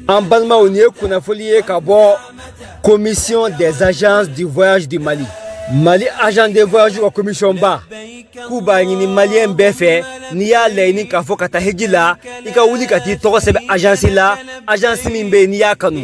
En Balma, on est qu'on a folié Kabo, Commission des agences du voyage du Mali. Mali agent de voyage ou commission bas. Kuba ni Malien BF, ni a leini kafo kata hejila, ika wuli kati toko sebe agence la, agence mimbe ni a kanu.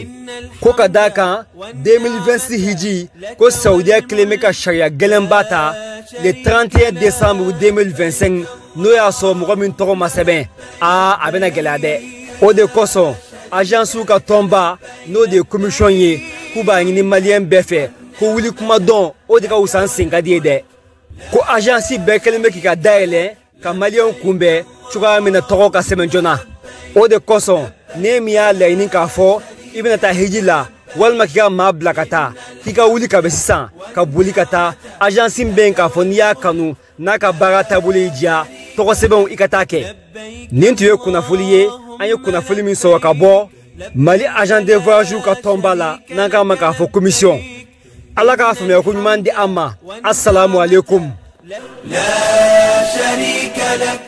Koka daka 2026 hiji, ko Saoudia Klemeka Sharia Gelembata, le 31 décembre 2025, nous y sommes remis toko masebe, a abena gelade. O de koso, agence ou ka tomba, no de commission ye, Kuba ni Malien BF, ko wuli kuma don, o de ka usan singadi de. Ko agence bekelme ki ka daele ka Malien kumbe chuka mina toko ka semenjona o de koso ne miya leini ka fo ibina ta hijila walma ki ka ma blakata ki ka wuli ka besisan ka buli kata agence ben ka fo niya kanu na ka baga tabuli dia toko sebon ikata ke nintu ye kuna fuliye anye kuna fuli min so ka bo Mali agent de voyage ka tombala na ka maka fo commission Allah ka fami ko nyumandi amma assalamu alaikum la sharika lak.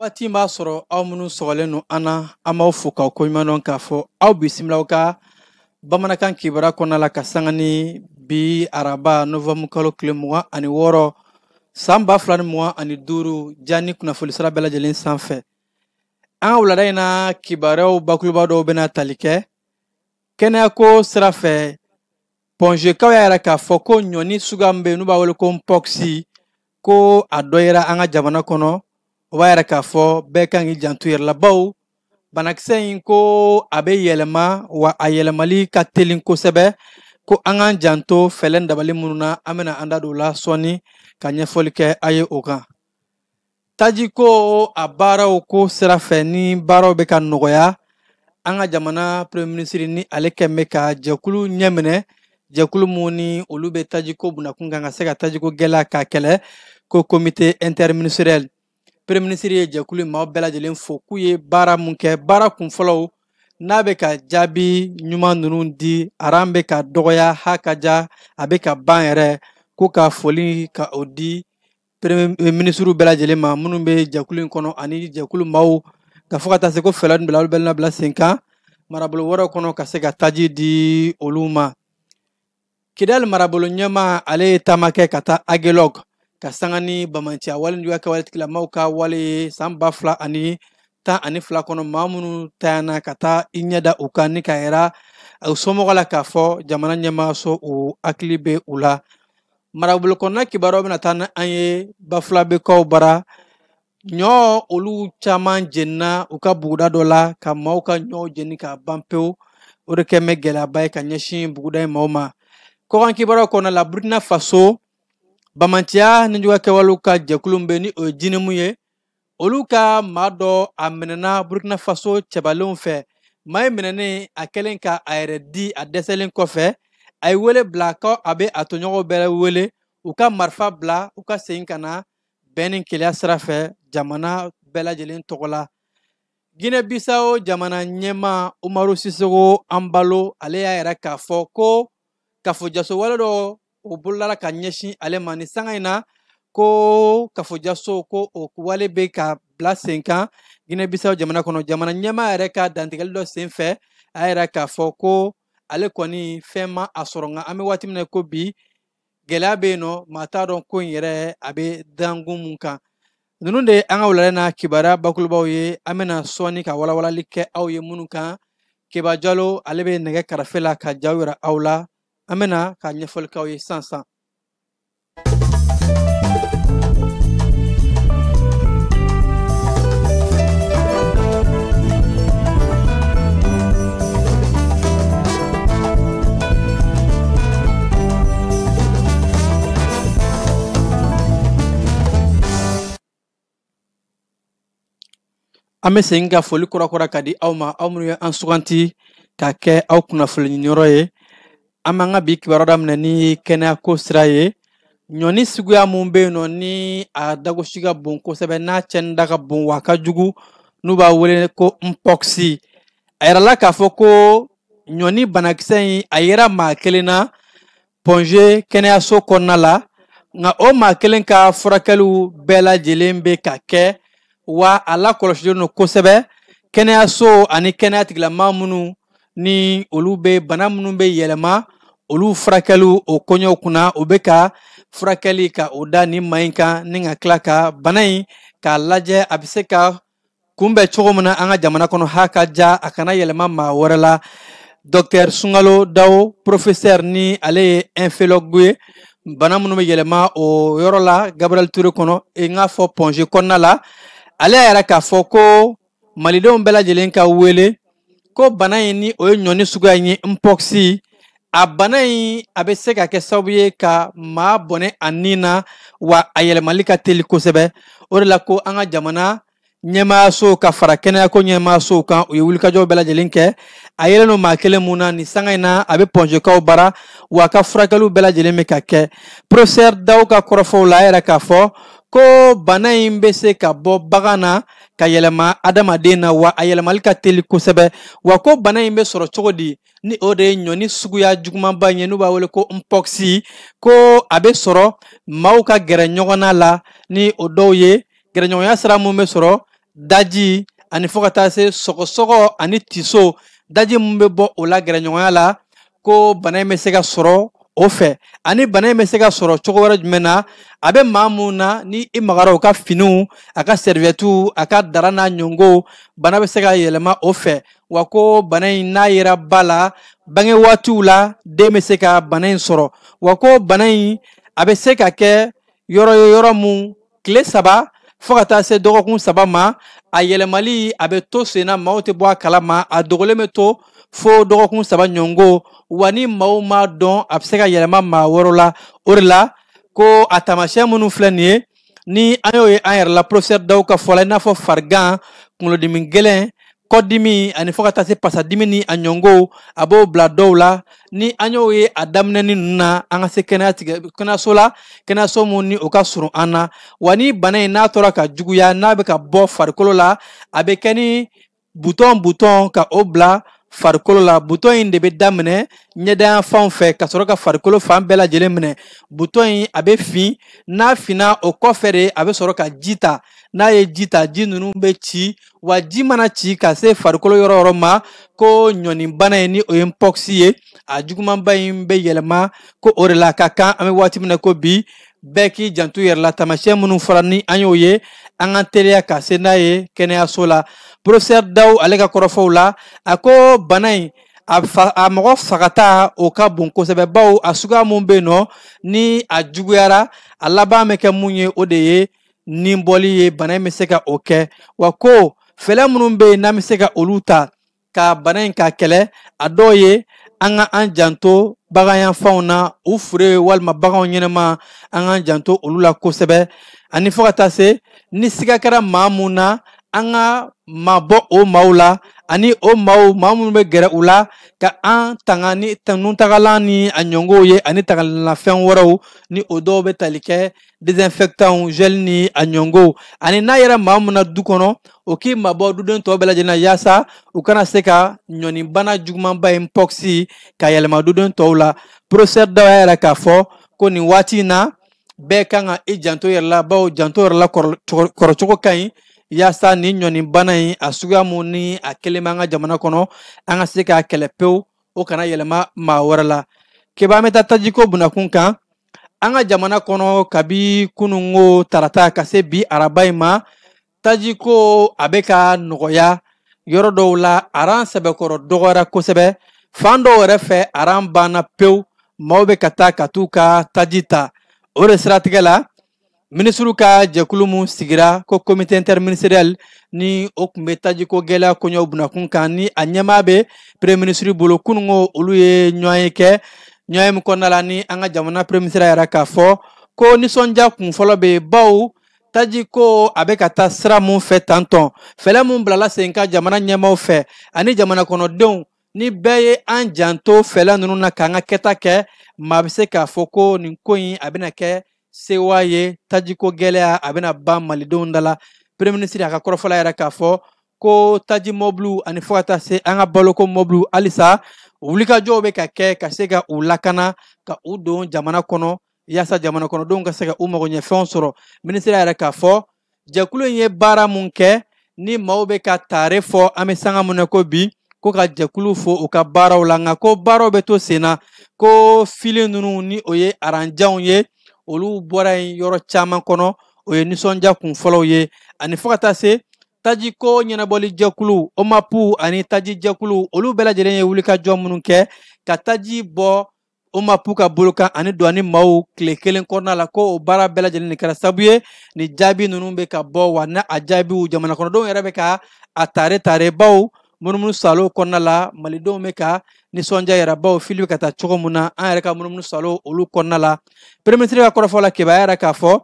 Wati m'a sɔrɔ aw minnu sɔgɔlen no ana an b'aw fo k'aw koɲuman k'a fɔ aw bisimila ka bamanankan kibara kɔnɔna la ka sanga ni bi araba novembre kalo tile 26 san 2025 jani kunnafoni sira bɛɛ lajɛlen sanfɛ an ka wulada in na kibaruyaw bakuruba dɔw bɛna tali kɛ kɛnɛya ko sira fɛ pɔnzekaw y'a yɛrɛ k'a fɔ ko ɲɔni suguya min bɛ yen n'u b'a wele ko mpox ko a dɔ yera an ka jamana kɔnɔ o b'a yɛrɛ k'a fɔ bɛɛ kan k'i janto yɛrɛ la bawo banakisɛ in ko a bɛ yɛlɛma wa a yɛlɛmali ka teli kosɛbɛ ko an k'an janto fɛlɛn dabali minnu na an bɛna an da don o la sɔɔni ka ɲɛfɔli kɛ a ye o kan taji ko a baaraw ko sira fɛ ni baaraw bɛ ka nɔgɔya an ka jamana premier ministre ni ale kɛn bɛ ka jɛkulu ɲɛ minɛ jɛkulu mun ni olu bɛ taji ko bunakun kan ka se ka taji ko gɛlɛya k'a kɛlɛ ko comité interministériel premier ministre ye jɛkulu maaw bɛɛ lajɛlen fo k'u ye baara mun kɛ baara kunfɔlɔw n'a bɛ ka jaabi ɲuman ninnu di aran bɛ ka dɔgɔya ha ka ja a bɛ ka ban yɛrɛ ko ka foli ka o di premier ministre bɛɛ lajɛlen ma minnu bɛ jɛkulu in kɔnɔ ani jɛkulu maaw ka fɔ ka taa se ko fɛɛrɛ ninnu bila olu bɛɛ labila sen kan marabolo wɛrɛw kɔnɔ ka se ka taji di olu ma Kidal marabolo ɲɛma ale ye taama kɛ ka taa Aguelog ka sanga ni Bamantia wale juguya kɛ waletigilamaw ka wale san 2012 kɔnɔ maa minnu tayana ka taa i ɲɛda u kan ni ka yira u somɔgɔ la k'a fɔ jamana ɲɛmaaso u hakili bɛ u la marabolo kɔnɔna kibaruyaw bɛna taa ni an ye Bafulabekaw bara ɲɔ olu caman jenina u ka buguda dɔ la ka maaw ka ɲɔw jeni ka ban pewu o de kɛn bɛ gɛlɛyaba ye ka ɲɛsin buguda in maaw ma kɔkan kibaruyaw kɔnɔ la Burkina Faso Bamantia ni juguya kɛwalew ka jɛkulu bɛ ni o ye jinɛmu ye olu ka maa dɔ a minɛna Burkina Faso cɛbalenw fɛ maa ye minɛnen a kɛlen ka a yɛrɛ di a dɛsɛlen kɔfɛ a ye wele bila ko a bɛ a tɔɲɔgɔnw bɛɛ wele u ka marifa bila u ka segin ka na bɛn ni keleya sira fɛ jamana bɛɛ lajɛlen tɔgɔ la Guinée Bissau jamana ɲɛma Umaru Sisoko Embalo ale y'a yɛrɛ k'a fɔ ko kafojaso wale dɔ o bololala ka ɲɛsin ale ma ni sanga in na ko kafojaso ko o wale bɛ ka bila sen kan Guinée Bissau jamana kɔnɔ jamana ɲɛma yɛrɛ ka dantigɛli dɔ sen fɛ a yɛrɛ k'a fɔ ko ale kɔni fɛn ma a sɔrɔ nka an bɛ waati min na ko bi gɛlɛya bɛ yen nɔ maa t'a dɔn ko in yɛrɛ a bɛ dangun mun kan ninnu de an ka wulada na kibaruya bakurubaw ye an bɛna sɔɔni ka walawalali kɛ aw ye minnu kan Keba Jalo ale bɛ nɛgɛ karafe la ka jaw yira aw la an bɛna ka ɲɛfɔli k'aw ye sisan an bɛ segin ka foli kurakura ka di aw ma aw minnu ye an suganti ka kɛ aw kunnafoni ɲiniyɔrɔ ye an b'an ka bi kibaruya daminɛ ni kɛnɛya ko sira ye ɲɔni suguya mun bɛ yen nɔ ni a dagosi ka bon kosɛbɛ n'a cɛnni da ka bon wa ka jugu n'u b'a wele ko mpox a yirala k'a fɔ ko ɲɔni banakisɛ in a yera maa kelen na Ponge kɛnɛyaso kɔnɔna la nka o maa kelen ka furakɛliw bɛɛ lajɛlen bɛ ka kɛ wa a lakɔlɔsilen don kosɛbɛ kɛnɛyaso ani kɛnɛya tigilamaa minnu ni olu bɛ bana minnu bɛ yɛlɛma olu furakɛliw o koɲɛw kunna o bɛ ka furakɛli ka o da nin maa in kan ni ka tila ka bana in k'a lajɛ a bɛ se ka kunbɛn cogo min na an ka jamana kɔnɔ ha ka ja a kana yɛlɛma maa wɛrɛ la Dr Sunkalo Dawo professeur ni ale ye infologue ye bana minnu bɛ yɛlɛma o yɔrɔ la Gabriel Touré kɔnɔ n k'a fɔ Ponge kɔnɔna la ale yɛrɛ k'a fɔ ko malidenw bɛɛ lajɛlen ka wele ko bana in ni o ye ɲɔni suguya in ye mpox a bana in a bɛ se ka kɛ sababu ye ka maa bɔnɛ a nin na wa a yɛlɛmali ka teli kosɛbɛ o de la ko an ka jamana ɲɛmaayaso ka fara kɛnɛyako ɲɛmaayasow kan u ye wulikajɔw bɛɛ lajɛlen kɛ a yɛlɛn no maa kelen mun na nin sanga in na a bɛ Pongekaw bara wa a ka furakɛliw bɛɛ lajɛlen bɛ ka kɛ professeur Dawu ka kɔrɔfɔw la a yɛrɛ k'a fɔ ko bana in bɛ se ka bɔ bagan na ka yɛlɛma adamaden na wa a yɛlɛmali ka teli kosɛbɛ wa ko bana in bɛ sɔrɔ cogo di ni o de ye ɲɔni suguya jugumanba in ye n'u b'a wele ko mpox ko a bɛ sɔrɔ maaw ka gɛrɛ ɲɔgɔnna la ni o dɔw ye gɛrɛɲɔgɔnya sira mun bɛ sɔrɔ daji ani fo ka taa se sɔgɔsɔgɔ ani tiso daji mun bɛ bɔ o la gɛrɛɲɔgɔnya la ko bana in bɛ se ka sɔrɔ o fɛ ani bana in bɛ se ka sɔrɔ cogo wɛrɛ jumɛn na a bɛ maa mun na ni i magara o ka finiw a ka serviettes a ka dara n'a ɲɔngo bana bɛ se ka yɛlɛma o fɛ wa ko bana in n'a yera ba la bange waatiw la den bɛ se ka bana in sɔrɔ wa ko bana in a bɛ se ka kɛ yɔrɔ ye yɔrɔ mun tile 3 fo ka taa se dɔgɔkun 3 ma a yɛlɛmali a bɛ to sen na maaw tɛ bɔ a kalama a dogolen bɛ to fo dɔgɔkun 3 ɲɔngo wa ni maaw m'a dɔn a bɛ se ka yɛlɛma maa wɛrɛw la o de la ko a taamasiyɛn minnu filɛ nin ye ni an y'o ye an yɛrɛ la professeur Dawu ka fɔ la i n'a fɔ farigan kunkolodimi gɛlɛn kɔdimi ani fo ka taa se pasadimi ni a ɲɔngo a b'o bila dɔw la ni an y'o ye a daminɛni ninnu na an ka se kɛnɛyaso la kɛnɛyaso mun ni o ka surun an na wa ni bana in n'a tora ka juguya n'a bɛ ka bɔ farikolo la a bɛ kɛ ni butɔn ka o bila farikolo la butɔn in de bɛ daminɛ ɲɛda fanw fɛ ka sɔrɔ ka farikolo fan bɛɛ lajɛlen minɛ butɔn in a bɛ fin n'a finna o kɔfɛ de a bɛ sɔrɔ ka ji ta n'a ye ji ta ji ninnu bɛ ci wa ji mana ci ka se farikolo yɔrɔ yɔrɔ ma ko ɲɔni bana in ni o ye mpox ye a jugumanba in bɛ yɛlɛma ko o de la ka kan an bɛ waati min na ko bi bɛɛ k'i janto yɛrɛ la taamasiyɛn minnu fɔra ni an y'o ye an ka teliya ka se n'a ye kɛnɛyaso la professeur Dawu ale ka kɔrɔfɔw la a ko bana in a mɔgɔ fagata o ka bon kosɛbɛ bawo a suguya mun bɛ yen nɔ ni a juguyara a laban bɛ kɛ mun ye o de ye ni bɔli ye bana in bɛ se ka o kɛ wa ko fɛɛrɛ minnu bɛ yen n'an bɛ se ka olu ta ka bana in ka kɛlɛ a dɔw ye an ka an janto baganyanfanw na u fure walima baganw ɲɛnama an ka janto olu la kosɛbɛ ani fo ka taa se ni siga kɛra maa mun na an ka mabɔ o maaw la ani o maa minnu bɛ gɛrɛ u la ka an tanga ni nutagalan ni a ɲɔngow ye ani tagalanfɛn wɛrɛw ni o dɔw bɛ tali kɛ désinfectant gel ni a ɲɔngow ani n'a yɛrɛ maa mun na du kɔnɔ o k'i mabɔ duden tɔw bɛɛ lajɛlen na yaasa u kana se ka ɲɔni bana jugumanba in mpox ka yɛlɛma duden tɔw la professeur Dawu yɛrɛ k'a fɔ ko nin waati in na bɛɛ kan ka i janto yɛrɛ la bawo janto yɛrɛ la kɔrɔcogo ka ɲi yaasa ni ɲɔni bana in a suguya mun ni a kelen bɛ an ka jamana kɔnɔ an ka se k'a kɛlɛ pewu o kana yɛlɛma maa wɛrɛ la kibaru bɛ taa tajiko bunakun kan an ka jamana kɔnɔ kabi kununko tarata ka se bi araba in ma tajiko a bɛ ka nɔgɔya yɔrɔ dɔw la aran sɛbɛkɔrɔ dɔgɔyara kosɛbɛ fan dɔw yɛrɛ fɛ aran banna pewu maaw bɛ ka taa ka t'u ka taji ta o de siratigɛ la minisiriw ka jɛkulu mun sigira ko comité interministériel ni o tun bɛ tajiko gɛlɛya kɔɲɔw bunakun kan ni a ɲɛmaa bɛ premier ministre bolo kununko olu ye ɲɔgɔn ye kɛ ɲɔgɔn ye min kɔnɔna la ni an ka jamana premier ministre yɛrɛ k'a fɔ ko nisɔndiya kun fɔlɔ bɛ bawo taji ko a bɛ ka taa sira mun fɛ tantɔn fɛlɛ mun bilala sen ka jamana ɲɛmaaw fɛ ani jamana kɔnɔdenw ni bɛɛ ye an janto fɛlɛ ninnu na k'an ka kɛta kɛ maa bɛ se k'a fɔ ko nin ko in a bɛna kɛ sewa ye taji ko gɛlɛya a bɛna ban malidenw da la premier ministre a ka kɔrɔfɔla yɛrɛ k'a fɔ ko taji mɔbiliw ani fo ka taa se an ka baloko mɔbiliw halisa wulikajɔw bɛ ka kɛ ka se ka u lakana ka u don jamana kɔnɔ yaasa jamana kɔnɔdenw ka se ka u magoɲɛfɛnw sɔrɔ minisiri yɛrɛ k'a fɔ jɛkulu in ye baara mun kɛ ni maaw bɛ ka tare fɔ an bɛ sanga mun na ko bi ko ka jɛkulu fo u ka baaraw la nka ko baaraw bɛ to sen na ko fili ninnu ni o ye aranjanw ye olu bɔra yen yɔrɔ caman kɔnɔ o ye nisɔndiya kunfɔlɔw ye ani fo ka taa se taji ko ɲɛnabɔli jɛkulu omapu ani taji jɛkulu olu bɛɛ lajɛlen ye wulikajɔ minnu kɛ ka taji bɔ omapu ka bolo kan ani douane maaw tile kelen kɔnɔna la ko o baara bɛɛ lajɛlen de kɛra sababu ye ni jaabi ninnu bɛ ka bɔ wa na a jaabiw jamana kɔnɔdenw yɛrɛ bɛ ka a tare baw munumunu salo kɔnɔna la malidenw bɛ ka nisɔndiya yɛrɛ baw fili bɛ ka taa cogo min na an yɛrɛ ka munumunu salo olu kɔnɔna la premier ministre ka kɔrɔfɔ la kibaruya yɛrɛ k'a fɔ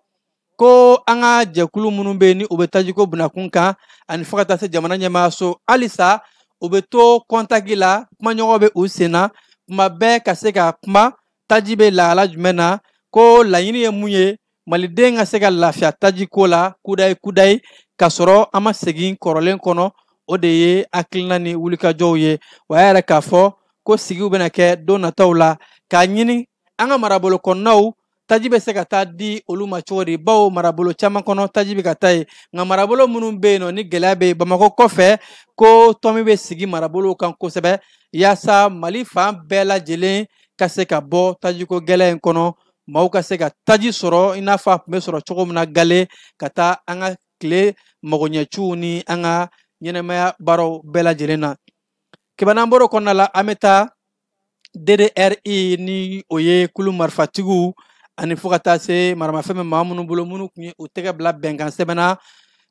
ko an ka jɛkulu minnu bɛ yen ni u bɛ tajiko bunakun kan ani fo ka taa se jamana ɲɛmaayaso halisa u bɛ to kɔntaki la kumaɲɔgɔn bɛ u sen na kuma bɛɛ ka se ka kuma taji bɛ lahala jumɛn na ko laɲini ye mun ye maliden ka se ka lafiya tajiko la kudayi ka sɔrɔ an ma segin kɔrɔlen kɔnɔ o de ye hakilina ni wulikajɔw ye wa a yɛrɛ k'a fɔ ko sigiw bɛna kɛ don nataw la k'a ɲini an ka marabolo kɔnɔnaw taji bɛ se ka taa di olu ma cogo di bawo marabolo caman kɔnɔ taji bɛ ka taa yen nka marabolo minnu bɛ yen nɔ ni gɛlɛya bɛ yen bamakɔ kɔfɛ ko tɔmi bɛ sigi marabolow kan kosɛbɛ yaasa mali fan bɛɛ lajɛlen ka se ka bɔ tajiko gɛlɛya in kɔnɔ maaw ka se ka taji sɔrɔ i n'a fɔ a tun bɛ sɔrɔ cogo min na gale ka taa an ka tile magoɲɛciw ni an ka ɲɛnɛmaya baaraw bɛɛ lajɛlen na kibanan bɔr'o kɔnɔna la an bɛ taa DDRI ni o ye kulu marifatigiw ani fo ka taa se maramafɛn bɛ maa minnu bolo minnu tun ye u tɛgɛ bila bɛnkan sɛbɛnna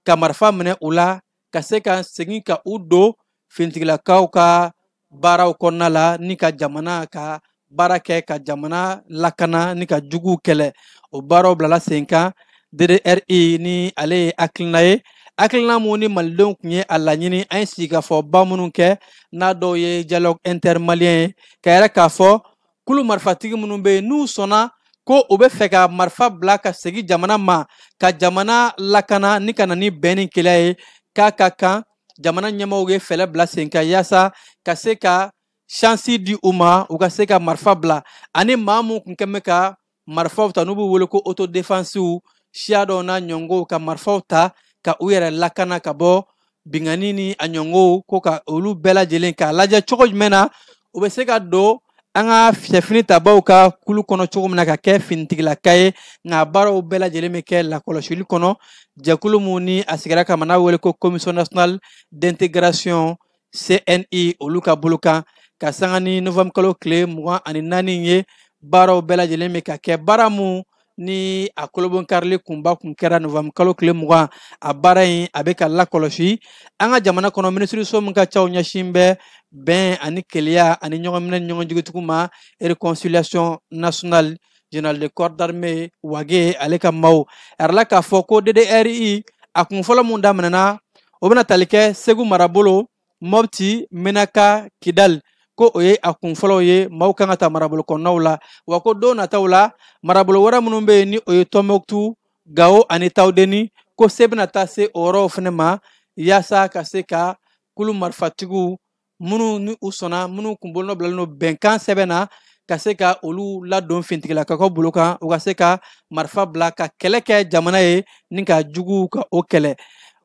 ka marifa minɛ u la ka se ka segin ka u don finitigilakaw ka baaraw kɔnɔna la ni ka jamana ka baara kɛ ka jamana lakana ni ka juguw kɛlɛ o baaraw bilala sen kan DDRI ni ale ye hakilina ye hakilina mun ni malidenw tun ye a laɲini an ye sigikafɔba minnu kɛ n'a dɔw ye dialogue intermalien ye ka yɛrɛ k'a fɔ kulu marifatigi minnu bɛ yen n'u sɔnna ko u bɛ fɛ ka marifa bila ka segin jamana ma ka jamana lakana ni ka na ni bɛn ni kɛlɛ ye k'a ka kan jamana ɲɛmaaw ye fɛlɛ bila sen kan yaasa ka se ka chansi di u ma u ka se ka marifa bila ani maa mun tun kɛn bɛ ka marifaw ta n'u b'u wele ko autodéfensiw siya dɔw n'a ɲɔngɔw ka marifaw ta ka u yɛrɛ lakana ka bɔ bingani ni a ɲɔngɔw ko ka olu bɛɛ lajɛlen k'a lajɛ cogo jumɛn na u bɛ se ka don an ka sɛfini tabaw ka kulu kɔnɔ cogo min na ka kɛ finitigilaka ye nka baaraw bɛɛ lajɛlen bɛ kɛ lakɔlɔsili kɔnɔ jɛkulu mun ni a sigira kama n'a wele ko commission nationale d'intégration CNI olu ka bolo kan ka sanga ni novembre kalo tile 24 ye baaraw bɛɛ lajɛlen bɛ ka kɛ baara mun ni a kolobon karili kunba kun kɛra novembre kalo tile 20 a baara in a bɛ ka lakɔlɔsi an ka jamana kɔnɔ minisiriso min ka caw ɲɛsin bɛ bɛn ani keleya ani ɲɔgɔn minɛ ni ɲɔgɔn jigitigiw ma réconciliation nationale général de corps d'armée wage ale ka maaw a yɛrɛla k'a fɔ ko DDRI a kun fɔlɔ mun daminɛna o bɛna tali kɛ segu marabolo mɔpti menaka kidal ko o ye a kun fɔlɔw ye maaw kan ka taa marabolo kɔnɔnaw la wa ko don nataw la marabolo wɛrɛ minnu bɛ yen ni o ye tɔnbɔkutu gawo ani tawudeni ko se bɛna taa se o yɔrɔw fana ma yaasa ka se ka kulu marifatigiw minnu ni u sɔnna minnu kun bolonɔ bilalen don bɛnkan sɛbɛn na ka se ka olu ladon finitigilakaw bolo kan u ka se ka marifa bila ka kɛlɛ kɛ jamana ye ni ka juguw ka o kɛlɛ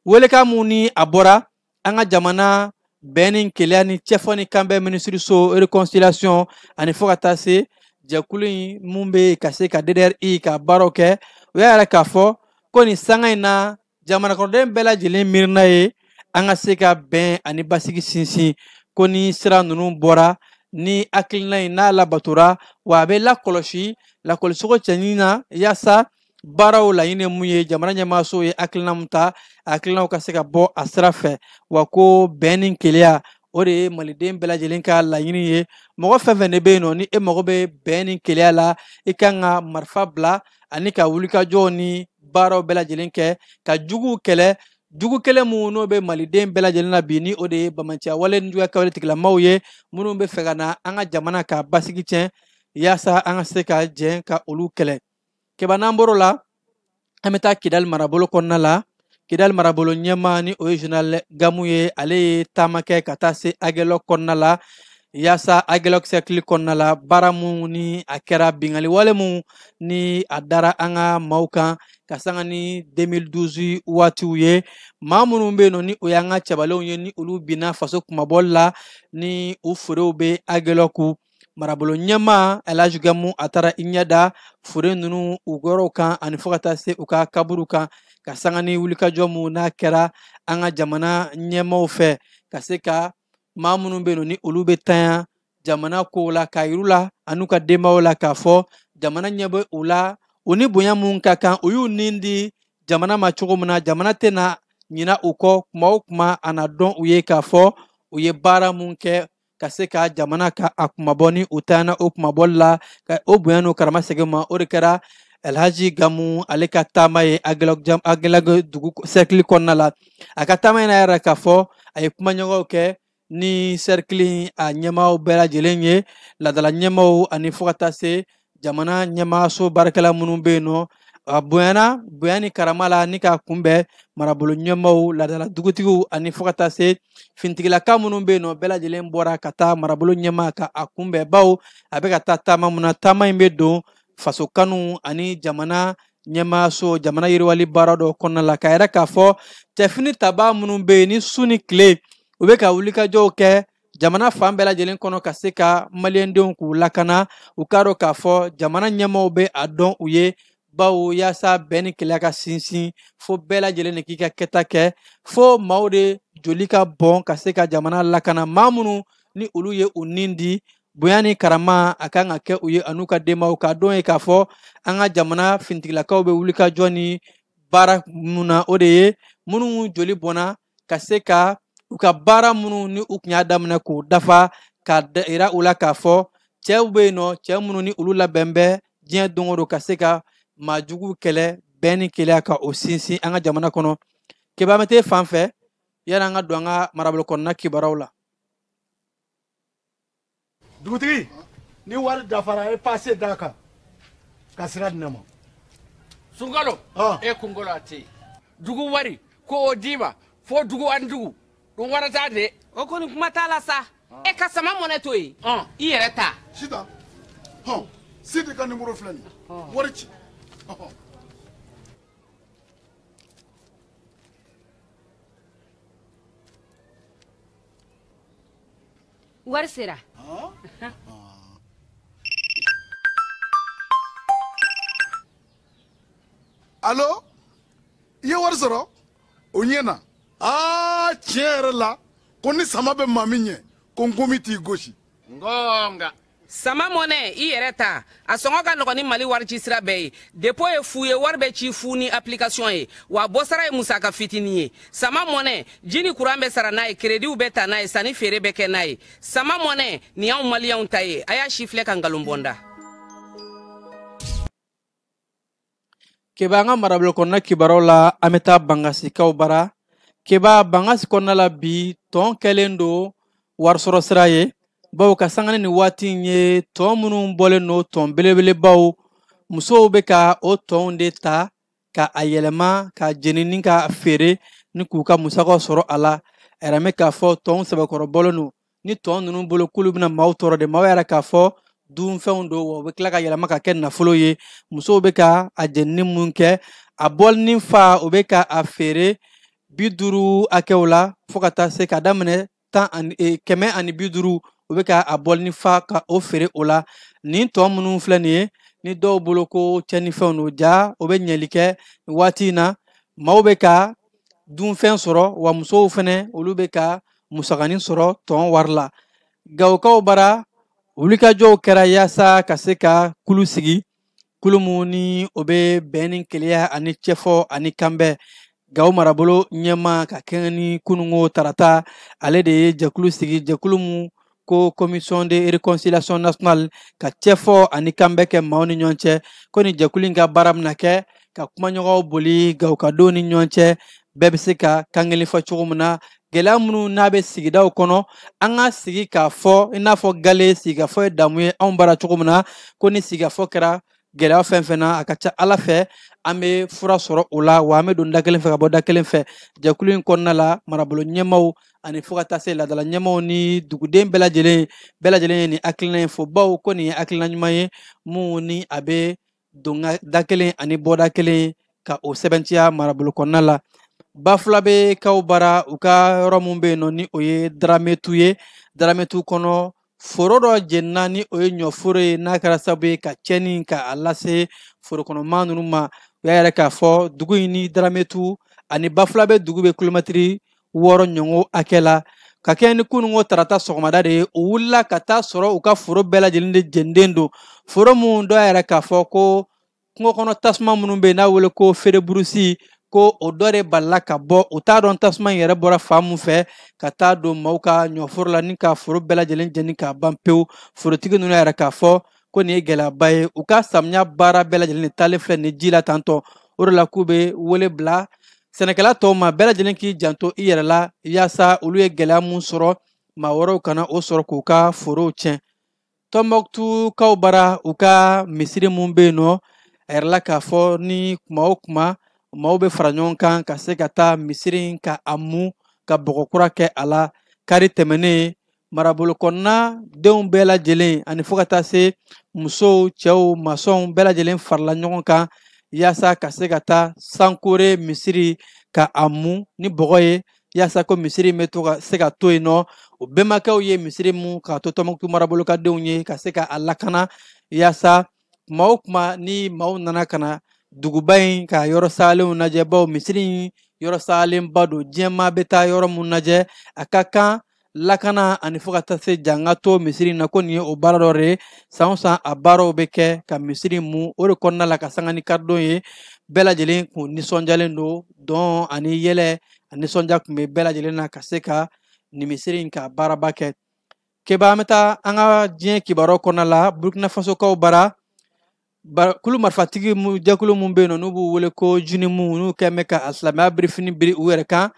welekan mun ni a bɔra an ka jamana bɛn ni keleya ni cɛfɔ ni kanbɛn minisiriso réconciliation ani fo ka taa se jɛkulu in mun bɛ ka se ka DDRI ka baaraw kɛ u y'a yɛrɛ k'a fɔ ko nin sanga in na jamana kɔnɔden bɛɛ lajɛlen miirina ye an ka se ka bɛn ani basigi sinsin ko ni sira ninnu bɔra ni hakilina in n'a labatora wa a bɛ lakɔlɔsi lakɔlisogo cɛɲi na yaasa baaraw laɲini mun ye jamana ɲɛmaaso ye hakilina mun ta hakilinaw ka se ka bɔ a sira fɛ wa ko bɛn ni keleya o de ye maliden bɛɛ lajɛlen ka laɲini ye mɔgɔ fɛn fɛn de bɛ yen nɔ ni e mago bɛ bɛn ni keleya la i kan ka marifa bila ani ka wulikajɔw ni baaraw bɛɛ lajɛlen kɛ ka juguw kɛlɛ jugu kɛlɛ mun n'o bɛ maliden bɛɛ lajɛlen na bi ni o de ye bamanciya wale ni juguya kawale tigilamaw ye minnu bɛ fɛ ka na an ka jamana ka basigi tiɲɛ yaasa an ka se ka jɛn ka olu kɛlɛ kɛba n'an bɔr'o la an bɛ taa Kidali marabolo kɔnɔna la Kidali marabolo ɲɛmaa ni o ye Général Gamu ye ale ye taama kɛ ka taa se Agɛlɔ kɔnɔna la yaasa Agɛlɔ cercle kɔnɔna la baara mun ni a kɛra bingali wale mun ni a dara an ka maaw kan ka sanga ni 2012 waatiw ye maa minnu bɛ yen nɔ ni o y'an ka cɛbalenw ye ni olu binna faso kumabɔli la ni u forew bɛ Agɛlɔ ku marabolo ɲɛmaa Elhaji Gamu a taara i ɲɛda fore ninnu u yɔrɔw kan ani fo ka taa se u ka kaburu kan ka sanga ni wulikajɔ mun n'a kɛra an ka jamana ɲɛmaaw fɛ ka se ka maa minnu bɛ yen nɔ ni olu bɛ tanya jamana kow la k'a yir'u la an'u ka denbayaw la k'a fɔ jamana ɲɛ bɛ u la u ni bonya mun ka kan u y'u nin di jamana ma cogo min na jamana tɛna ɲina u kɔ kuma o kuma a na dɔn u ye k'a fɔ u ye baara mun kɛ ka se ka jamana ka a kumabɔ ni u tanyana o kumabɔli la ka o bonya n'o karama segin ma o de kɛra Elhaji Gamu ale ka taama ye Agɛlɔ dugu cercle kɔnɔna la a ka taama in na yɛrɛ k'a fɔ a ye kumaɲɔgɔnw kɛ ni cercle a ɲɛmaaw bɛɛ lajɛlen ye ladala ɲɛmaaw ani fo ka taa se jamana ɲɛmaaso baarakɛla minnu bɛ yen nɔ a bonyana bonya ni karama la ni ka kunbɛn marabolo ɲɛmaaw ladala dugutigiw ani fo ka taa se finitigilaka minnu bɛ yen nɔ bɛɛ lajɛlen bɔra ka taa marabolo ɲɛmaa ka a kunbɛn bawo a bɛ ka taa taama mun na taama in bɛ don faso kanu ani jamana ɲɛmaaso jamana yiriwali baara dɔ kɔnɔna la ka yɛrɛ k'a fɔ cɛfini tabaa minnu bɛ yen ni su ni tile u bɛ ka wulikajɔw kɛ jamana fan bɛɛ lajɛlen kɔnɔ ka se ka maliyɛndenw k'u lakana u k'a dɔn k'a fɔ jamana ɲɛmaaw bɛ a dɔn u ye bawo yaasa bɛn ni kɛlɛ ka sinsin fo bɛɛ lajɛlen de k'i ka kɛta kɛ fo maaw de joli ka bɔn ka se ka jamana lakana maa minnu ni olu ye u nin di bonya ni karama a kan ka kɛ u ye an'u ka denbayaw k'a dɔn ye k'a fɔ an ka jamana finitigilakaw bɛ wulikajɔ ni baara mun na o de ye minnu joli bɔnna ka se ka u ka baara minnu ni u tun y'a daminɛ k'u dafa ka yira u la k'a fɔ cɛw bɛ yen nɔ cɛ minnu ni olu labɛn bɛ diɲɛ don o don ka se ka maajugu kɛlɛ bɛn ni keleya ka o sinsin an ka jamana kɔnɔ Kebamete fan fɛ yani an ka don an ka marabolo kɔnɔna kibaruyaw la. Dugutigi ni wari dafara e passe d'a kan ka sira di ne ma. Sunkalo e kunkolo a tɛ yen dugu wari ko o d'i ma fo dugu ani dugu dun wara t'a de. O kɔni kuma t'a la sa e ka sama mɔnɛ to yen i yɛrɛ ta. Sita Sidi ka numéro filɛ nin wari ci. Wari sera. Allo i ye wari sɔrɔ o ɲɛna tiɲɛ yɛrɛ la ko ni sama bɛ maa min ɲɛ ko n komi t'i gosi. Ngonga. Sama mɔnɛ i yɛrɛ ta a sɔngɔ ka nɔgɔn ni Mali wari ci sira bɛɛ ye dépôt ye fu ye wari bɛ ci fu ni application ye wa bɔsara ye musaka fitinin ye sama mɔnɛ ji ni courant bɛ sara n'a ye crédit bɛ ta n'a ye sanni feere bɛ kɛ n'a ye sama mɔnɛ nin y'anw maliyɛnw ta ye a y'a si filɛ ka nkalon bɔnda. Keba an ka marabolo kɔnɔna kibaruyaw la an bɛ taa bangasikaw bara Keba bangasi kɔnɔna la bi tɔn kɛlen don warisɔrɔ sira ye bawo ka sanga ni waati in ye tɔn minnu bɔlen no tɔn belebelebaw musow bɛ ka o tɔnw de ta ka a yɛlɛma ka jeni ni ka feere ni k'u ka musakaw sɔrɔ a la a yɛrɛ mɛ k'a fɔ tɔnw sɛbɛkɔrɔbɔlen no ni tɔn ninnu bolo k'olu bɛna maaw tɔɔrɔ de maaw yɛrɛ k'a fɔ dunfɛnw don wa u bɛ tila ka yɛlɛma ka kɛ nafolo ye musow bɛ ka a jenini mun kɛ a bɔlini fa u bɛ ka a feere 50 hakɛw la fo ka taa se ka daminɛ 150 u bɛ ka a bɔlini fa ka o feere o la nin tɔn minnu filɛ nin ye ni dɔw bolo ko cɛnnifɛnw don ja o bɛ ɲɛli kɛ waati in na maaw bɛ ka dunfɛn sɔrɔ wa musow fɛnɛ olu bɛ ka musakanin sɔrɔ tɔn wari la Gawokaw bara wulikajɔw kɛra yaasa ka se ka kulu sigi kulu mun ni o bɛ bɛn ni keleya ani cɛfɔ ani kanbɛn Gawo marabolo ɲɛma ka kɛɲɛ ni kunungo tarata ale de ye jɛkulu sigi jɛkulu mun ko commission de réconciliation nationale ka cɛfɔ ani kan bɛ kɛ maaw ni ɲɔgɔn cɛ ko ni jɛkulu in ka baara bɛna kɛ ka kumaɲɔgɔnw boli gawukadenw ni ɲɔgɔn cɛ bɛɛ bɛ se ka kan kelen fɔ cogo min na gɛlɛya minnu n'a bɛ sigidaw kɔnɔ an ka sigi k'a fɔ i n'a fɔ gale sigikafɔ ye damu ye anw bara cogo min na ko ni sigikafɔ kɛra gɛlɛya fɛn fɛn na a ka ca ala fɛ an bɛ fura sɔrɔ o la wa an bɛ don da kelen fɛ ka bɔ da kelen fɛ jɛkulu in kɔnɔna la marabolo ɲɛmaaw ani fo ka taa se ladala ɲɛmaaw ni duguden bɛɛ lajɛlen ye nin hakilina in fɔ baw ko nin ye hakilina ɲuman ye mun ni a bɛ don da kelen ani bɔda kelen ka o sɛbɛntiya marabolo kɔnɔna la ba fila bɛ kaw bara u ka yɔrɔ mun bɛ yen nɔ ni o ye Darametu ye Darametu kɔnɔ foro dɔ jenina ni o ye ɲɔforo ye n'a kɛra sababu ye ka tiɲɛni ka a lase forokɔnɔmaa ninnu ma u y'a yɛrɛ k'a fɔ dugu in ni Darametu ani Bafula bɛ dugu bɛ kilomɛtiri 6 ɲɔgɔn hakɛ la ka kɛ ni kununko tarata sɔgɔmada de ye u wulila ka taa sɔrɔ u ka foro bɛɛ lajɛlen de jeninnen don foro mun dɔ yɛrɛ k'a fɔ ko kungo kɔnɔ tasuma minnu bɛ yen n'a wele ko fereburusi ko o dɔ de balila ka bɔ u t'a dɔn tasuma in yɛrɛ bɔra fan mun fɛ ka taa don maaw ka ɲɔforo la ni ka foro bɛɛ lajɛlen jeni k'a ban pewu forotigi ninnu yɛrɛ k'a fɔ ko nin ye gɛlɛyaba ye u ka samiya baara bɛɛ lajɛlen de taalen filɛ nin ji la tantɔ o de la k'u bɛ wele bila sɛnɛkɛla tɔw ma bɛɛ lajɛlen k'i janto i yɛrɛ la yaasa olu ye gɛlɛya mun sɔrɔ maa wɛrɛw kana o sɔrɔ k'u ka forow tiɲɛ Tɔnbɔkutu kaw bara u ka misiri mun bɛ yen nɔ a yɛrɛ la k'a fɔ ni kuma o kuma maaw bɛ fara ɲɔgɔn kan ka se ka taa misiri ka a mun ka bɔgɔkura kɛ a la kari tɛmɛnen marabolo kɔnɔna denw bɛɛ lajɛlen ani fo ka taa se musow cɛw masɔnw bɛɛ lajɛlen farala ɲɔgɔn kan yaasa ka se ka taa sankore misiri ka a mun ni bɔgɔ ye yaasa ko misiri bɛ to ka se ka to yen nɔ o bɛnbakɛw ye misiri mun k'a to Tɔnbɔkutu marabolo ka denw ye ka se ka a lakana yaasa kuma o kuma ni maaw nana ka na duguba in ka yɔrɔ salenw lajɛ bawo misiri in yɔrɔ salenba don diɲɛmaa bɛ taa yɔrɔ mun lajɛ a ka kan lakana ani fo ka taa se janga to misiri in na ko nin ye o baara dɔ de ye san o san a baaraw bɛ kɛ ka misiri mun o de kɔnɔna la ka sanga ni karidon ye bɛɛ lajɛlen kun nisɔndiyalen don dɔn ani yɛlɛ a nisɔndiya kun bɛ bɛɛ lajɛlen na ka se ka nin misiri in ka baaraba kɛ keba an bɛ taa an ka diɲɛ kibaruyaw kɔnɔna la Burkina Faso kaw bara kulu marifatigi jɛkulu mun bɛ yen nɔ n'u b'u wele ko junimu n'u kɛn bɛ ka a silamɛya birifini biri u yɛrɛ kan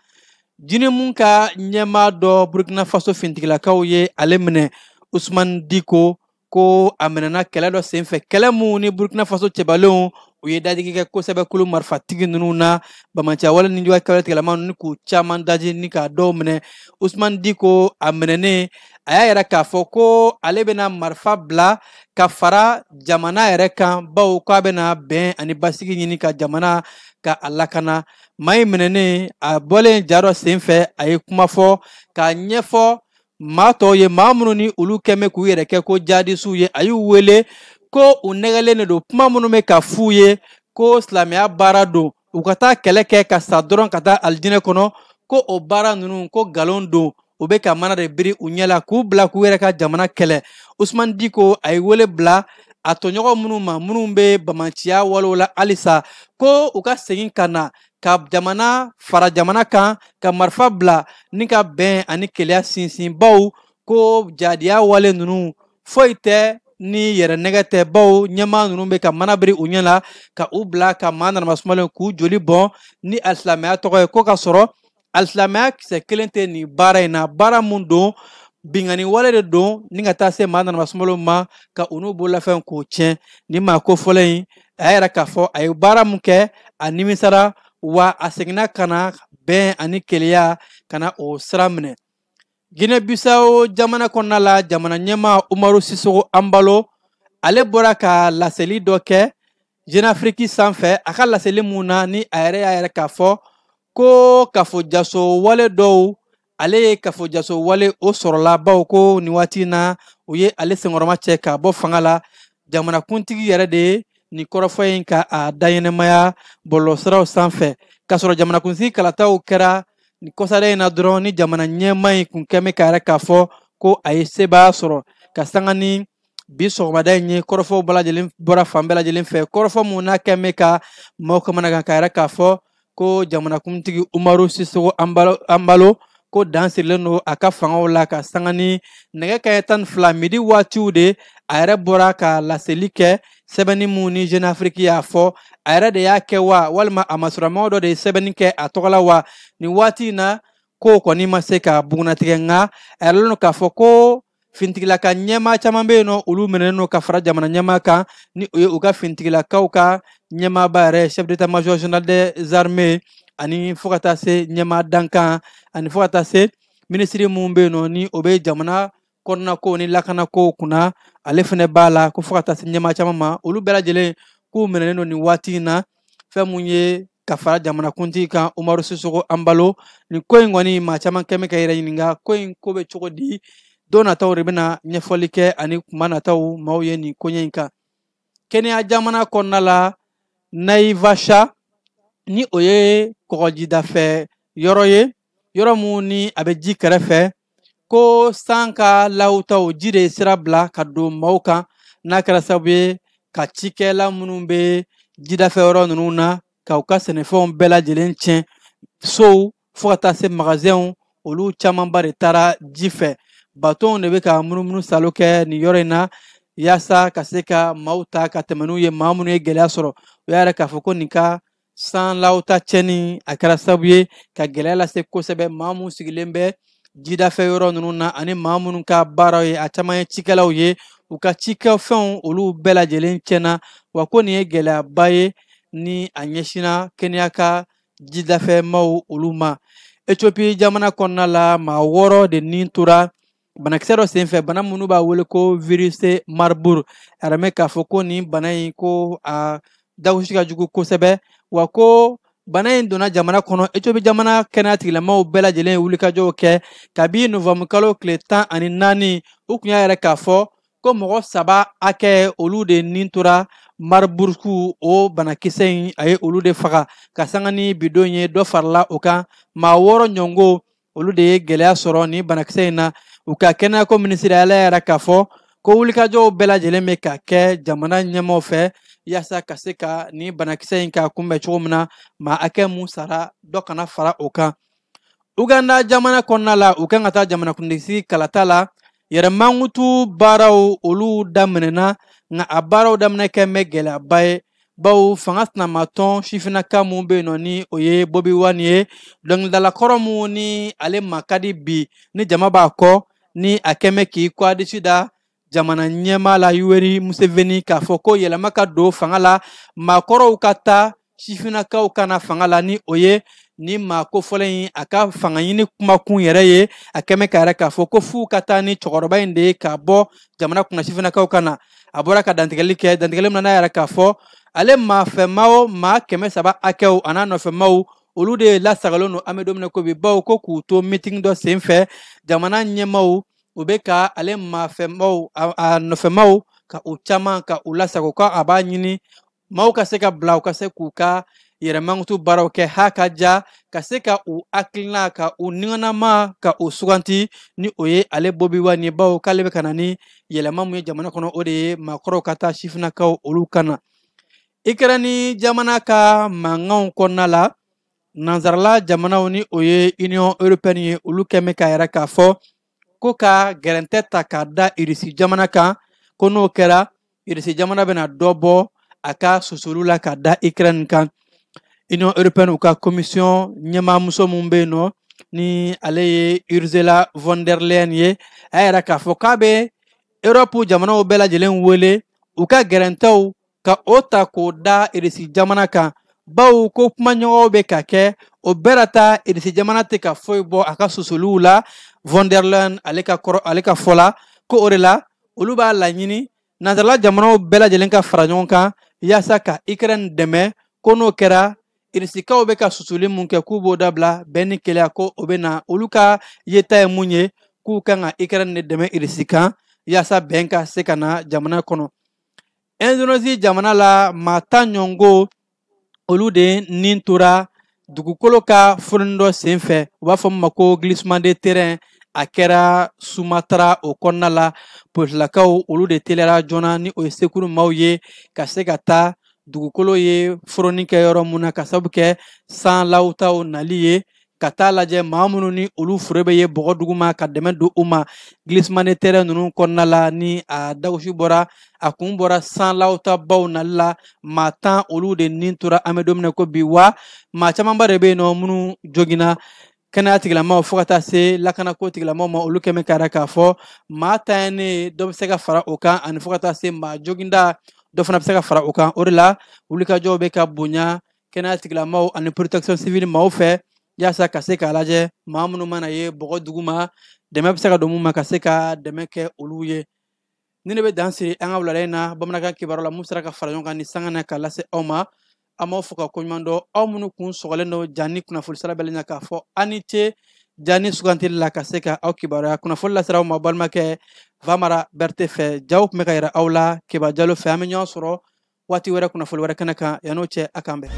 junimu ka ɲɛmaa dɔ Burkina Faso fintigilakaw ye ale minɛ Usmani Diko ko a minɛna kɛlɛ dɔ senfɛ kɛlɛ mun ni Burkina Faso cɛbalenw u ye dadigi kɛ kosɛbɛ kulu marifatigi ninnu na bamaciya wale ni juguya kɛlɛ tigɛlama ni k'u caman daji ni k'a dɔw minɛ Usmani Diko a minɛnen a y'a yɛrɛ k'a fɔ ko ale bɛna marifa bila ka fara jamana yɛrɛ kan bawo k'a bɛna bɛn ani basigi ɲini ka jamana ka a lakana maa in minɛnen a bɔlen ja dɔ senfɛ a ye kuma fɔ k'a ɲɛfɔ maa tɔw ye maa minnu ni olu kɛn bɛ k'u yɛrɛ kɛ ko jadisiw ye a y'u wele ko u nɛgɛlen de don kuma minnu bɛ ka f'u ye ko silamɛya baara don u ka taa kɛlɛ kɛ ka sa dɔrɔn ka taa alijinɛ kɔnɔ ko o baara ninnu ko nkalon don u bɛ ka mana de biri u ɲɛ la k'u bila k'u yɛrɛ ka jamana kɛlɛ Usmani Diko a ye wele bila a tɔɲɔgɔn minnu ma minnu bɛ bamaciya walew la halisa ko u ka segin ka na ka jamana fara jamana kan ka marifa bila ni ka bɛn ani keleya sinsin baw ko jadiya wale ninnu foyi tɛ ni yɛrɛ nɛgɛ tɛ baw ɲɛmaa ninnu bɛ ka mana biri u ɲɛ la ka u bila ka maa nanamasumalenw k'u joli bɔn ni alisilamɛya tɔgɔ ye ko ka sɔrɔ alisilamɛya kisɛ kelen tɛ nin baara in na baara mun don bingani wale de don ni ka taa se maa nanamasumalenw ma ka u n'u bololafɛnw k'o tiɲɛ ni maa ko fɔlɔ in a y'a yɛrɛ k'a fɔ a ye baara mun kɛ a nimisara wa a seginna ka na bɛn ani keleya ka na o sira minɛ Guinée Bissau jamana kɔnɔna la jamana ɲɛmaa Umaru Sisoko Ambalo ale bɔra ka laseli dɔ kɛ Jeune Afrique sanfɛ a ka laseli mun na ni a yɛrɛ y'a yɛrɛ k'a fɔ ko kafojaso wale dɔw ale ye kafojaso wale o sɔrɔla bawo ko nin waati na u ye ale senkɔrɔma cɛ ka bɔ fanga la jamanakuntigi yɛrɛ de ye nin kɔrɔfɔ in ka a daɲɛnɛmaya bɔlɔlɔsiraw sanfɛ k'a sɔrɔ jamanakuntigi kalataw kɛra nin kɔsada in na dɔrɔn ni jamana ɲɛmaa in kun kɛn bɛ k'a yɛrɛ k'a fɔ ko a ye sebaya sɔrɔ ka sanga ni bi sɔgɔmada in ye kɔrɔfɔw bɛɛ lajɛlen bɔra fan bɛɛ lajɛlen fɛ kɔrɔfɔ mun n'a kɛn bɛ ka maaw kamanagan k'a yɛrɛ k'a fɔ ko jamanakuntigi Umaru Sisoko Ambalo ko dan sirilen no a ka fangaw la ka sanga ni nɛgɛ kaɲɛ 12 midi waatiw de a yɛrɛ bɔra ka laseli kɛ sɛbɛnni mun ni Jeune Afrique y'a fɔ a yɛrɛ de y'a kɛ wa walima a masuramaw dɔ de ye sɛbɛnni kɛ a tɔgɔ la wa nin waati in na ko kɔni ma se ka bugunatigɛ nka a yɛrɛ no k'a fɔ ko fintigilaka ɲɛmaa caman bɛ yen nɔ olu minɛnen no ka fara jamana ɲɛmaa kan ni o ye u ka fintigilakaw ka ɲɛmaaba yɛrɛ chef d'état-major général des armées ani fo ka taa se ɲɛmaa dankan ani fo ka taa se minisiri mun bɛ yen nɔ ni o bɛ jamana kɔnɔna ko ni lakana ko kunna ale fana b'a la ko fo ka taa se ɲɛmaa caman ma olu bɛɛ lajɛlen k'u minɛnen no nin waati in na fɛn mun ye ka fara jamanakuntigi kan Umaru Sisoko Embalo nin ko in kɔni maa caman kɛmɛ ka yɛrɛ ɲininka ko in ko bɛ cogo di don nataw de bɛna ɲɛfɔli kɛ ani kuma nataw maaw ye nin koɲɛ in kan Kenya jamana kɔnɔna la Naivasha ni o ye kɔgɔjidafɛ yɔrɔ ye yɔrɔ mun ni a bɛ ji kɛrɛfɛ ko san ka lawutaw ji de sira bila ka don maaw kan n'a kɛra sababu ye ka cikɛla minnu bɛ jidafɛ yɔrɔ ninnu na ka u ka sɛnɛfɛnw bɛɛ lajɛlen tiɲɛ sow fo ka taa se magasinw olu camanba de taara ji fɛ bateau de bɛ ka munumunu salo kɛ nin yɔrɔ in na yaasa ka se ka maaw ta ka tɛmɛ n'u ye maa minnu ye gɛlɛya sɔrɔ o y'a yɛrɛ k'a fɔ ko nin ka san lawta tiɲɛni a kɛra sababu ye ka gɛlɛya lase kosɛbɛ maa minnu sigilen bɛ jidafɛ yɔrɔ ninnu na ani maa minnu ka baaraw ye a caman ye cikɛlaw ye u ka cikɛfɛnw olu bɛɛ lajɛlen tiɲɛna wa ko nin ye gɛlɛyaba ye ni a ɲɛsinna Kenya ka jidafɛmaw olu ma Ethiopie jamana kɔnɔna la maa 6 de nin tora banakisɛ dɔ senfɛ bana minnu b'a wele ko virus Marburg a yɛrɛ mɛn k'a fɔ ko nin bana in ko a dagosi ka jugu kosɛbɛ wa ko bana in donna jamana kɔnɔ Ethiopie jamana kɛnɛya tigilamaaw bɛɛ lajɛlen ye wulikajɔw kɛ kabi novembre kalo tile 14 u tun y'a yɛrɛ k'a fɔ ko mɔgɔ 3 hakɛ olu de nin tora Marburg o banakisɛ in a ye olu de faga ka sanga ni bidon ye dɔ farala o kan maa 6 ɲɔngo olu de ye gɛlɛya sɔrɔ ni banakisɛ in na u ka kɛnɛyako minisiri ale yɛrɛ k'a fɔ ko wulikajɔw bɛɛ lajɛlen bɛ ka kɛ jamana ɲɛmaaw fɛ yaasa ka se ka ni banakisɛ in ka kunbɛn cogo min na maa hakɛ mun sara dɔ kana fara o kan Uganda jamana kɔnɔna la u kan ka taa jamanakuntigi kalata la yɛrɛmankutu baaraw olu daminɛna nka a baaraw daminɛ kɛ mɛ gɛlɛyaba ye bawo fanga tɛnamatɔn sifinnaka mun bɛ yen nɔ ni o ye Bobi Wine ye dɔnkilidalakɔrɔ mun ni ale ma ka di bi ni jama b'a kɔ ni a kɛmɛ k'i kɔ adisi da jamana ɲɛmaa la Yoweri Museveni k'a fɔ ko yɛlɛma ka don fanga la maakɔrɔw ka taa sifinnakaw kana fanga la ni o ye ni maa kofɔlen in a ka fanga ɲini kumakun yɛrɛ ye a kɛmɛ ka yɛrɛ k'a fɔ ko f'u ka taa ni cɛkɔrɔba in de ye ka bɔ jamana kunna sifinnakaw kana a bɔra ka dantigɛli kɛ dantigɛli min na n'a yɛrɛ k'a fɔ ale maafɛmaw maa 300 hakɛw a n'a nɔfɛmaw olu de lasagalen don an bɛ don min na ko bi bawo ko k'u to meeting dɔ senfɛ jamana ɲɛmaaw u bɛ ka ale maafɛmaw a nɔfɛmaw ka u caman ka u lasago ko a b'a ɲini maaw ka se ka bila u ka se k'u ka yɛrɛmankutu baaraw kɛ ha ka ja ka se ka u hakilina ka u niŋanama ka u suganti ni o ye ale Bobi Wine ye bawo k'ale bɛ ka na ni yɛlɛma mun ye jamana kɔnɔ o de ye maakɔrɔw ka taa sifinnakaw olu kana Ukraine jamana ka mankanw kɔnɔna la nanzarala jamanaw ni o ye Union Européenne ye olu kɛmɛ ka yɛrɛ k'a fɔ ko ka gɛrɛntɛ ta k'a da Irisi jamana kan ko n'o kɛra Irisi jamana bɛna dɔ bɔ a ka susulu la ka da Ukraine kan Union Européenne u ka commission ɲɛmaamuso mun bɛ yen nɔ ni ale ye Ursula von der Leyen ye a yɛrɛ k'a fɔ k'a bɛ Europe jamanaw bɛɛ lajɛlen wele u ka gɛrɛntɛw ka o ta k'o da Irisi jamana kan bawo ko kumaɲɔgɔnw bɛ ka kɛ o bɛɛ la taa Irisi jamana tɛ ka foyi bɔ a ka susuluw la von der Leyen ale ka fɔ la ko o de la olu b'a laɲini nanzarala jamanaw bɛɛ lajɛlen ka fara ɲɔgɔn kan yaasa ka Ukraine dɛmɛ ko n'o kɛra Irisikaw bɛ ka susuli mun kɛ k'u b'o dabila bɛn ni keleya ko o bɛ na olu ka yeta ye mun ye k'u kan ka Ukraine de dɛmɛ Irisi kan yaasa bɛn ka se ka na jamana kɔnɔ Indonésie jamana la maa 10 ɲɔngo olu de nin tora dugukolo ka fonini dɔ senfɛ u b'a fɔ min ma ko glissement de terrain a kɛra Sumatra o kɔnɔna la polisilakaw olu de teliyara joona ni o ye sekuru maaw ye ka se ka taa dugukolo ye foroni kɛ yɔrɔ mun na ka sabu kɛ san lawtaw nali ye ka taa lajɛ maa minnu ni olu fure bɛ ye bɔgɔ duguma ka dɛmɛ don u ma glissement de terrain ninnu kɔnɔna la ni a dagosi bɔra a kun bɔra sanlawtabaw nali la maa 10 olu de nin tora an bɛ don min na ko bi wa maa camanba de bɛ yen nɔ minnu joginna kɛnɛya tigilamaaw fo ka taa se lakanako tigilamaaw ma olu kɛmɛ kɛra k'a fɔ maa 10 ne dɔ bɛ se ka fara o kan ani fo ka taa se maa joginda dɔ fana bɛ se ka fara o kan o de la wulikajɔw bɛ ka bonya kɛnɛya tigilamaaw ani protection civile maaw fɛ yaasa ka se k'a lajɛ maa minnu mana ye bɔgɔ duguma dɛmɛ bɛ se ka don mun ma ka se ka dɛmɛ kɛ olu ye ni ne bɛ dan siri an ka wulada in na bamanankan kibaru la mun sera ka fara ɲɔgɔn kan ni sanga na ka lase aw ma an b'aw fo ka koɲuman dɔn aw minnu kun sɔgɔlen don jani kunnafoni sira bɛɛ la k'a fɔ an ni ce jani sugantili la ka se ka aw kibaruya kunnafoni lasera aw ma balimakɛ Famara Berete fɛ jaw tun bɛ ka yira aw la Keba Jalo fɛ an bɛ ɲɔgɔn sɔrɔ waati wɛrɛ kunnafoni wɛrɛ kɛnɛ kan yan'o cɛ a k'an bɛn.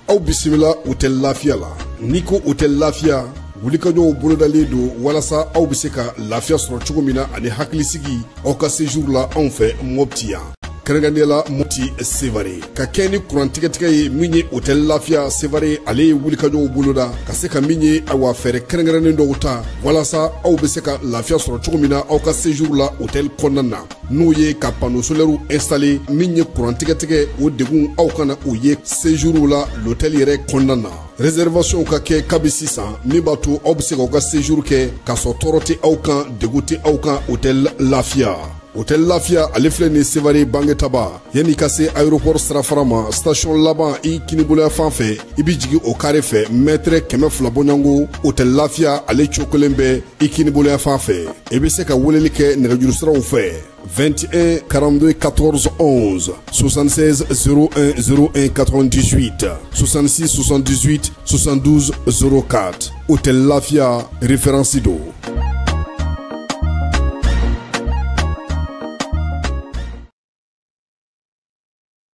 Aw bisimila hôtel Lafiya la n'i ko hôtel Lafiya wulikajɔw bolodalen don walasa aw bɛ se ka lafiya sɔrɔ cogo min na ani hakilisigi aw ka séjour la anw fɛ Mopti yan kɛrɛnkɛrɛnnenya la Mopti Sevare ka kɛ ni kurantigɛtigɛ ye min ye hôtel Lafiya Sevare ale ye wulikajɔw boloda ka se ka min ye awa fɛɛrɛ kɛrɛnkɛrɛnnen dɔw ta walasa aw bɛ se ka lafiya sɔrɔ cogo min na aw ka séjour la hôtel kɔnɔna na n'o ye ka panneau solaire installer min ye kurantigɛtigɛ o degun aw kana o ye séjour la l'hôtel yɛrɛ kɔnɔna na réservation ka kɛ kabi sisan min b'a to aw bɛ se k'aw ka séjour kɛ k'a sɔrɔ tɔɔrɔ tɛ aw kan degun tɛ aw kan hôtel Lafiya. Hôtel Lafiya ale filɛ nin Sevare Bangetaba yanni ka se aéroport sirafara ma station laban i kiniboloya fan fɛ i bi jigin o carré fɛ mètre 200 bɔɲango Hôtel Lafiya ale cokolen bɛ i kiniboloya fan fɛ i bɛ se ka weleli kɛ nɛgɛjuru siraw fɛ 21 42 14 11 76 01 01 98 66 78 72 04 Hôtel Lafiya référence do.